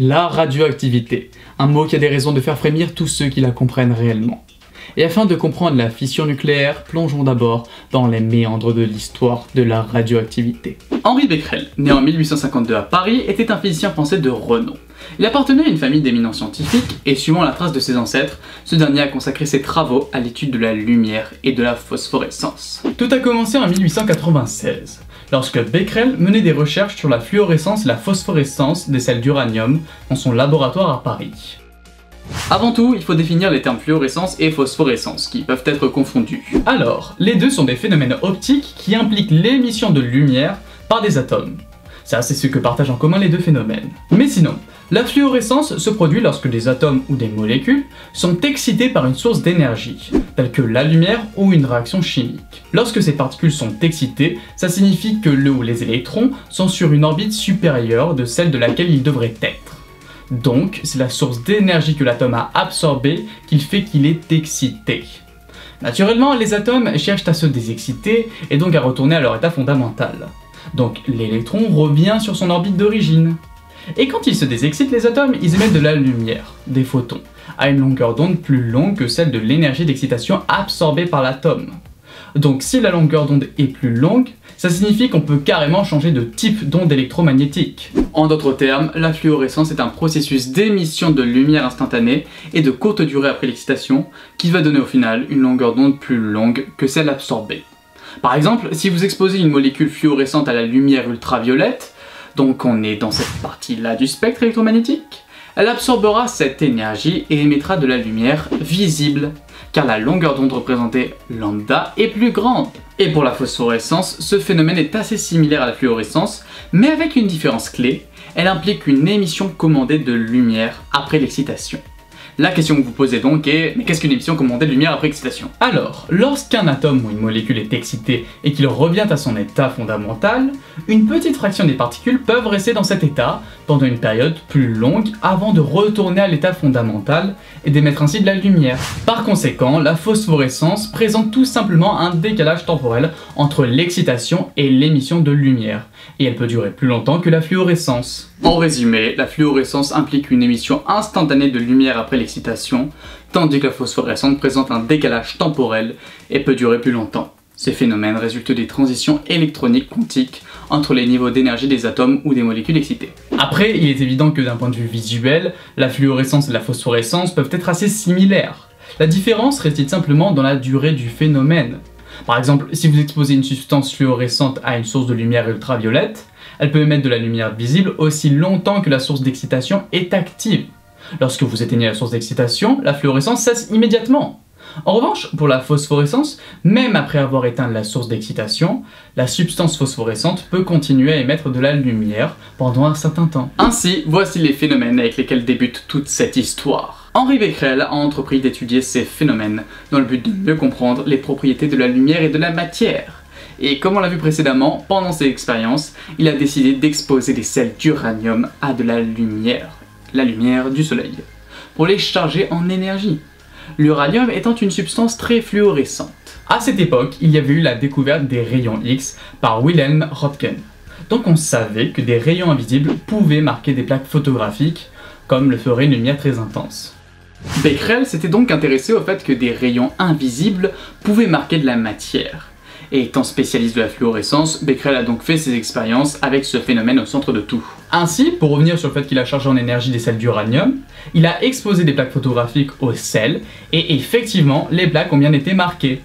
La radioactivité, un mot qui a des raisons de faire frémir tous ceux qui la comprennent réellement. Et afin de comprendre la fission nucléaire, plongeons d'abord dans les méandres de l'histoire de la radioactivité. Henri Becquerel, né en 1852 à Paris, était un physicien français de renom. Il appartenait à une famille d'éminents scientifiques et, suivant la trace de ses ancêtres, ce dernier a consacré ses travaux à l'étude de la lumière et de la phosphorescence. Tout a commencé en 1896, lorsque Becquerel menait des recherches sur la fluorescence et la phosphorescence des sels d'uranium dans son laboratoire à Paris. Avant tout, il faut définir les termes fluorescence et phosphorescence, qui peuvent être confondus. Alors, les deux sont des phénomènes optiques qui impliquent l'émission de lumière par des atomes. Ça, c'est ce que partagent en commun les deux phénomènes. Mais sinon, la fluorescence se produit lorsque des atomes ou des molécules sont excités par une source d'énergie, telle que la lumière ou une réaction chimique. Lorsque ces particules sont excitées, ça signifie que le ou les électrons sont sur une orbite supérieure de celle de laquelle ils devraient être. Donc, c'est la source d'énergie que l'atome a absorbée qui fait qu'il est excité. Naturellement, les atomes cherchent à se désexciter et donc à retourner à leur état fondamental. Donc, l'électron revient sur son orbite d'origine. Et quand ils se désexcitent, les atomes, ils émettent de la lumière, des photons, à une longueur d'onde plus longue que celle de l'énergie d'excitation absorbée par l'atome. Donc, si la longueur d'onde est plus longue, ça signifie qu'on peut carrément changer de type d'onde électromagnétique. En d'autres termes, la fluorescence est un processus d'émission de lumière instantanée et de courte durée après l'excitation qui va donner au final une longueur d'onde plus longue que celle absorbée. Par exemple, si vous exposez une molécule fluorescente à la lumière ultraviolette, donc on est dans cette partie-là du spectre électromagnétique, elle absorbera cette énergie et émettra de la lumière visible, car la longueur d'onde représentée lambda est plus grande. Et pour la phosphorescence, ce phénomène est assez similaire à la fluorescence, mais avec une différence clé, elle implique une émission commandée de lumière après l'excitation. La question que vous posez donc est, mais qu'est-ce qu'une émission commandée de lumière après excitation? Alors, lorsqu'un atome ou une molécule est excité et qu'il revient à son état fondamental, une petite fraction des particules peuvent rester dans cet état pendant une période plus longue avant de retourner à l'état fondamental et d'émettre ainsi de la lumière. Par conséquent, la phosphorescence présente tout simplement un décalage temporel entre l'excitation et l'émission de lumière, et elle peut durer plus longtemps que la fluorescence. En résumé, la fluorescence implique une émission instantanée de lumière après l'excitation, tandis que la phosphorescence présente un décalage temporel et peut durer plus longtemps. Ces phénomènes résultent des transitions électroniques quantiques entre les niveaux d'énergie des atomes ou des molécules excitées. Après, il est évident que d'un point de vue visuel, la fluorescence et la phosphorescence peuvent être assez similaires. La différence réside simplement dans la durée du phénomène. Par exemple, si vous exposez une substance fluorescente à une source de lumière ultraviolette, elle peut émettre de la lumière visible aussi longtemps que la source d'excitation est active. Lorsque vous éteignez la source d'excitation, la fluorescence cesse immédiatement. En revanche, pour la phosphorescence, même après avoir éteint la source d'excitation, la substance phosphorescente peut continuer à émettre de la lumière pendant un certain temps. Ainsi, voici les phénomènes avec lesquels débute toute cette histoire. Henri Becquerel a entrepris d'étudier ces phénomènes dans le but de mieux comprendre les propriétés de la lumière et de la matière. Et comme on l'a vu précédemment, pendant ses expériences, il a décidé d'exposer des sels d'uranium à de la lumière du soleil, pour les charger en énergie. L'uranium étant une substance très fluorescente. À cette époque, il y avait eu la découverte des rayons X par Wilhelm Röntgen. Donc on savait que des rayons invisibles pouvaient marquer des plaques photographiques, comme le ferait une lumière très intense. Becquerel s'était donc intéressé au fait que des rayons invisibles pouvaient marquer de la matière. Et étant spécialiste de la fluorescence, Becquerel a donc fait ses expériences avec ce phénomène au centre de tout. Ainsi, pour revenir sur le fait qu'il a chargé en énergie des sels d'uranium, il a exposé des plaques photographiques aux sels, et effectivement, les plaques ont bien été marquées.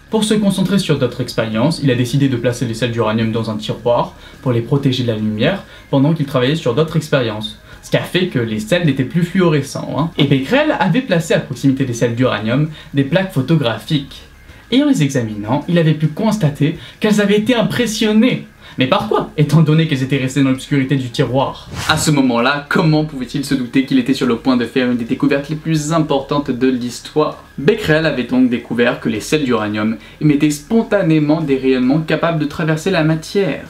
Pour se concentrer sur d'autres expériences, il a décidé de placer les sels d'uranium dans un tiroir pour les protéger de la lumière pendant qu'il travaillait sur d'autres expériences. Ce qui a fait que les sels n'étaient plus fluorescents. Et Becquerel avait placé à proximité des sels d'uranium des plaques photographiques. Et en les examinant, il avait pu constater qu'elles avaient été impressionnées. Mais par quoi, étant donné qu'elles étaient restées dans l'obscurité du tiroir? À ce moment-là, comment pouvait-il se douter qu'il était sur le point de faire une des découvertes les plus importantes de l'histoire? Becquerel avait donc découvert que les sels d'uranium émettaient spontanément des rayonnements capables de traverser la matière.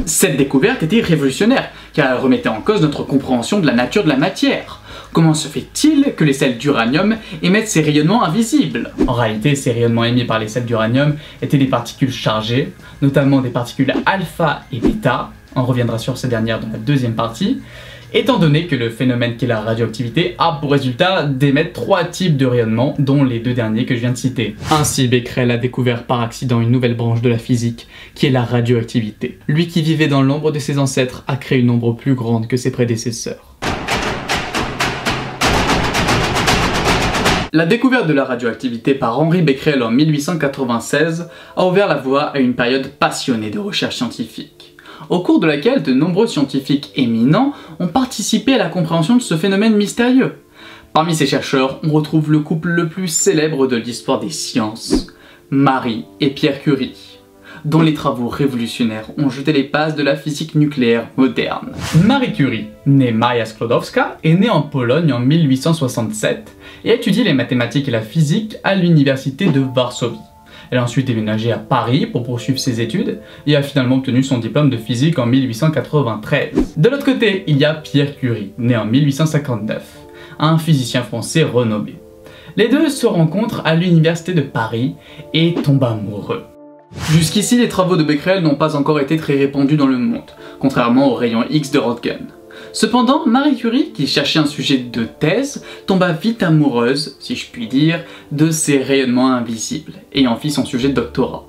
Cette découverte était révolutionnaire, car elle remettait en cause notre compréhension de la nature de la matière. Comment se fait-il que les sels d'uranium émettent ces rayonnements invisibles? En réalité, ces rayonnements émis par les sels d'uranium étaient des particules chargées, notamment des particules alpha et bêta, on reviendra sur ces dernières dans la deuxième partie, étant donné que le phénomène qu'est la radioactivité a pour résultat d'émettre 3 types de rayonnement, dont les 2 derniers que je viens de citer. Ainsi, Becquerel a découvert par accident une nouvelle branche de la physique, qui est la radioactivité. Lui qui vivait dans l'ombre de ses ancêtres a créé une ombre plus grande que ses prédécesseurs. La découverte de la radioactivité par Henri Becquerel en 1896 a ouvert la voie à une période passionnée de recherche scientifique, au cours de laquelle de nombreux scientifiques éminents ont participé à la compréhension de ce phénomène mystérieux. Parmi ces chercheurs, on retrouve le couple le plus célèbre de l'histoire des sciences, Marie et Pierre Curie, dont les travaux révolutionnaires ont jeté les bases de la physique nucléaire moderne. Marie Curie, née Maria Sklodowska, est née en Pologne en 1867 et a étudié les mathématiques et la physique à l'université de Varsovie. Elle a ensuite déménagé à Paris pour poursuivre ses études et a finalement obtenu son diplôme de physique en 1893. De l'autre côté, il y a Pierre Curie, né en 1859, un physicien français renommé. Les deux se rencontrent à l'université de Paris et tombent amoureux. Jusqu'ici, les travaux de Becquerel n'ont pas encore été très répandus dans le monde, contrairement aux rayons X de Röntgen. Cependant, Marie Curie, qui cherchait un sujet de thèse, tomba vite amoureuse, si je puis dire, de ces rayonnements invisibles, et en fit son sujet de doctorat.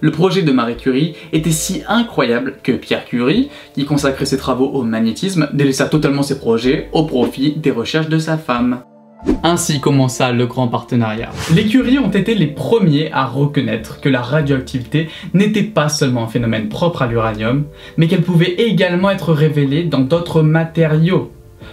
Le projet de Marie Curie était si incroyable que Pierre Curie, qui consacrait ses travaux au magnétisme, délaissa totalement ses projets au profit des recherches de sa femme. Ainsi commença le grand partenariat. Les Curie ont été les premiers à reconnaître que la radioactivité n'était pas seulement un phénomène propre à l'uranium, mais qu'elle pouvait également être révélée dans d'autres matériaux.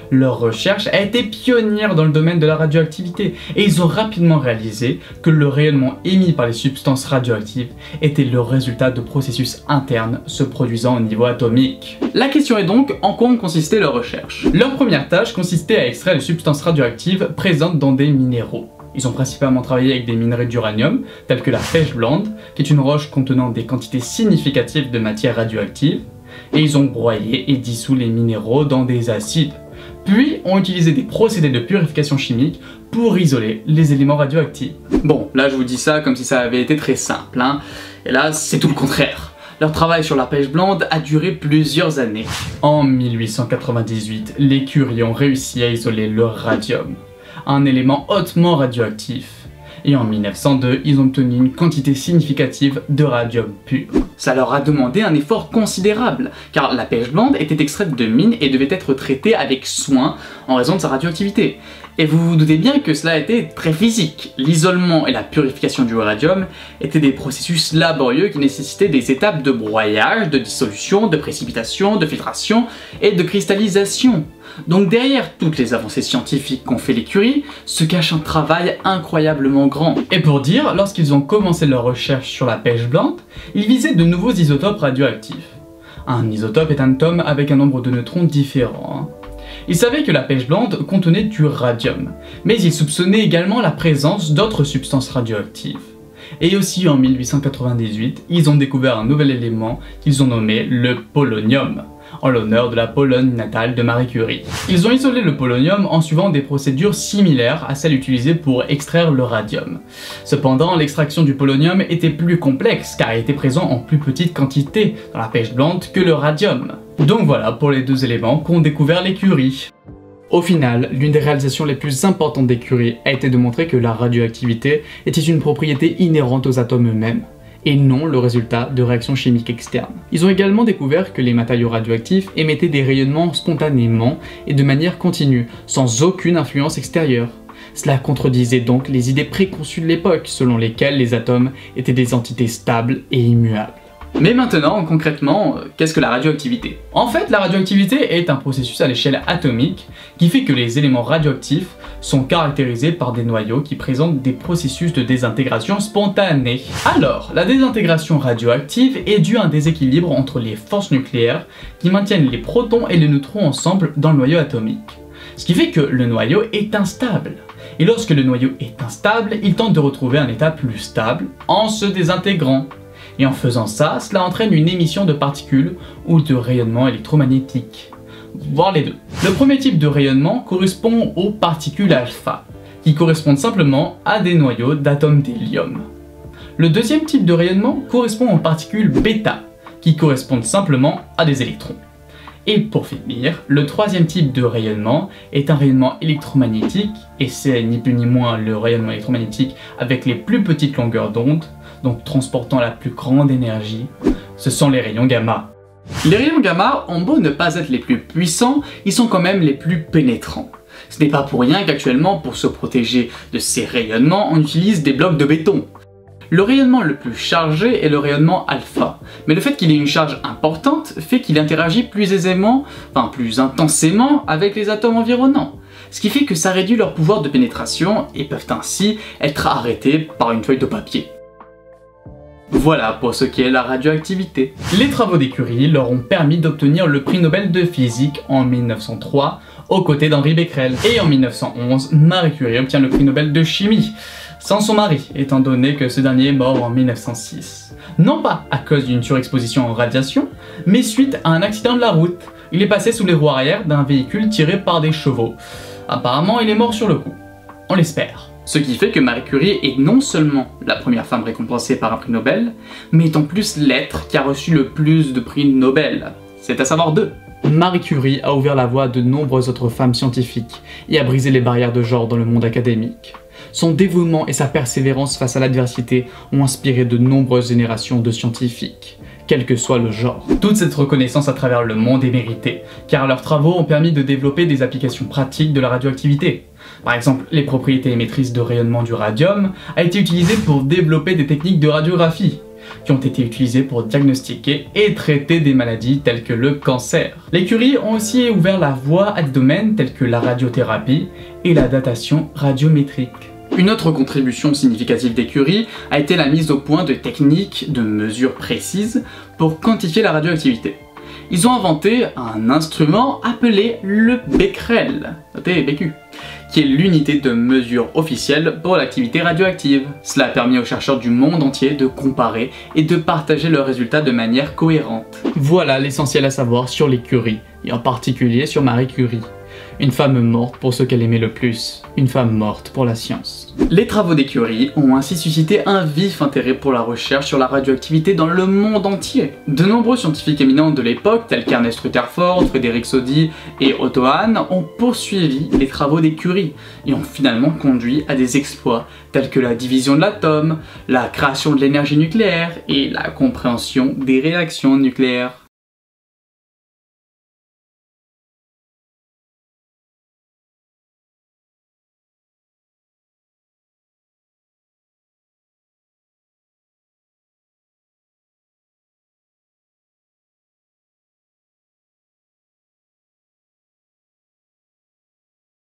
Leur recherche a été pionnière dans le domaine de la radioactivité et ils ont rapidement réalisé que le rayonnement émis par les substances radioactives était le résultat de processus internes se produisant au niveau atomique. La question est donc en quoi consistait leur recherche. Leur première tâche consistait à extraire les substances radioactives présentes dans des minéraux. Ils ont principalement travaillé avec des minerais d'uranium, tels que la pêche blonde, qui est une roche contenant des quantités significatives de matière radioactive, et ils ont broyé et dissous les minéraux dans des acides. Puis ont utilisé des procédés de purification chimique pour isoler les éléments radioactifs. Bon, là je vous dis ça comme si ça avait été très simple, hein. Et là c'est tout le contraire. Leur travail sur la pêche blonde a duré plusieurs années. En 1898, les Curie ont réussi à isoler le radium, un élément hautement radioactif. Et en 1902, ils ont obtenu une quantité significative de radium pur. Ça leur a demandé un effort considérable, car la pêche blonde était extraite de mines et devait être traitée avec soin en raison de sa radioactivité. Et vous vous doutez bien que cela était très physique. L'isolement et la purification du radium étaient des processus laborieux qui nécessitaient des étapes de broyage, de dissolution, de précipitation, de filtration et de cristallisation. Donc derrière toutes les avancées scientifiques qu'ont fait les Curie, se cache un travail incroyablement grand. Et pour dire, lorsqu'ils ont commencé leur recherche sur la pêche blonde, ils visaient de nouveaux isotopes radioactifs. Un isotope est un atome avec un nombre de neutrons différent. Ils savaient que la pêche blonde contenait du radium, mais ils soupçonnaient également la présence d'autres substances radioactives. Et aussi en 1898, ils ont découvert un nouvel élément qu'ils ont nommé le polonium, en l'honneur de la Pologne natale de Marie Curie. Ils ont isolé le polonium en suivant des procédures similaires à celles utilisées pour extraire le radium. Cependant, l'extraction du polonium était plus complexe car il était présent en plus petite quantité dans la pêche blonde que le radium. Donc voilà pour les deux éléments qu'ont découvert les Curie. Au final, l'une des réalisations les plus importantes des Curie a été de montrer que la radioactivité était une propriété inhérente aux atomes eux-mêmes, et non le résultat de réactions chimiques externes. Ils ont également découvert que les matériaux radioactifs émettaient des rayonnements spontanément et de manière continue, sans aucune influence extérieure. Cela contredisait donc les idées préconçues de l'époque, selon lesquelles les atomes étaient des entités stables et immuables. Mais maintenant, concrètement, qu'est-ce que la radioactivité? En fait, la radioactivité est un processus à l'échelle atomique qui fait que les éléments radioactifs sont caractérisés par des noyaux qui présentent des processus de désintégration spontanée. Alors, la désintégration radioactive est due à un déséquilibre entre les forces nucléaires qui maintiennent les protons et les neutrons ensemble dans le noyau atomique. Ce qui fait que le noyau est instable. Et lorsque le noyau est instable, il tente de retrouver un état plus stable en se désintégrant. Et en faisant ça, cela entraîne une émission de particules ou de rayonnement électromagnétique, voire les deux. Le premier type de rayonnement correspond aux particules alpha, qui correspondent simplement à des noyaux d'atomes d'hélium. Le deuxième type de rayonnement correspond aux particules bêta, qui correspondent simplement à des électrons. Et pour finir, le troisième type de rayonnement est un rayonnement électromagnétique, et c'est ni plus ni moins le rayonnement électromagnétique avec les plus petites longueurs d'onde, donc transportant la plus grande énergie. Ce sont les rayons gamma. Les rayons gamma ont beau ne pas être les plus puissants, ils sont quand même les plus pénétrants. Ce n'est pas pour rien qu'actuellement, pour se protéger de ces rayonnements, on utilise des blocs de béton. Le rayonnement le plus chargé est le rayonnement alpha, mais le fait qu'il ait une charge importante fait qu'il interagit plus aisément, plus intensément avec les atomes environnants, ce qui fait que ça réduit leur pouvoir de pénétration et peuvent ainsi être arrêtés par une feuille de papier. Voilà pour ce qui est la radioactivité. Les travaux des Curie leur ont permis d'obtenir le prix Nobel de physique en 1903 aux côtés d'Henri Becquerel. Et en 1911, Marie Curie obtient le prix Nobel de chimie, sans son mari, étant donné que ce dernier est mort en 1906. Non pas à cause d'une surexposition en radiation, mais suite à un accident de la route. Il est passé sous les roues arrière d'un véhicule tiré par des chevaux. Apparemment, il est mort sur le coup. On l'espère. Ce qui fait que Marie Curie est non seulement la première femme récompensée par un prix Nobel, mais est en plus l'être qui a reçu le plus de prix Nobel. C'est à savoir 2. Marie Curie a ouvert la voie à de nombreuses autres femmes scientifiques et a brisé les barrières de genre dans le monde académique. Son dévouement et sa persévérance face à l'adversité ont inspiré de nombreuses générations de scientifiques, quel que soit le genre. Toute cette reconnaissance à travers le monde est méritée, car leurs travaux ont permis de développer des applications pratiques de la radioactivité. Par exemple, les propriétés émettrices de rayonnement du radium a été utilisée pour développer des techniques de radiographie, qui ont été utilisées pour diagnostiquer et traiter des maladies telles que le cancer. Les Curie ont aussi ouvert la voie à des domaines tels que la radiothérapie et la datation radiométrique. Une autre contribution significative des Curie a été la mise au point de techniques de mesure précises pour quantifier la radioactivité. Ils ont inventé un instrument appelé le becquerel, notez BQ, qui est l'unité de mesure officielle pour l'activité radioactive. Cela a permis aux chercheurs du monde entier de comparer et de partager leurs résultats de manière cohérente. Voilà l'essentiel à savoir sur les Curie, et en particulier sur Marie Curie. Une femme morte pour ce qu'elle aimait le plus, une femme morte pour la science. Les travaux des Curie ont ainsi suscité un vif intérêt pour la recherche sur la radioactivité dans le monde entier. De nombreux scientifiques éminents de l'époque, tels qu'Ernest Rutherford, Frédéric Soddy et Otto Hahn, ont poursuivi les travaux des Curie et ont finalement conduit à des exploits tels que la division de l'atome, la création de l'énergie nucléaire et la compréhension des réactions nucléaires.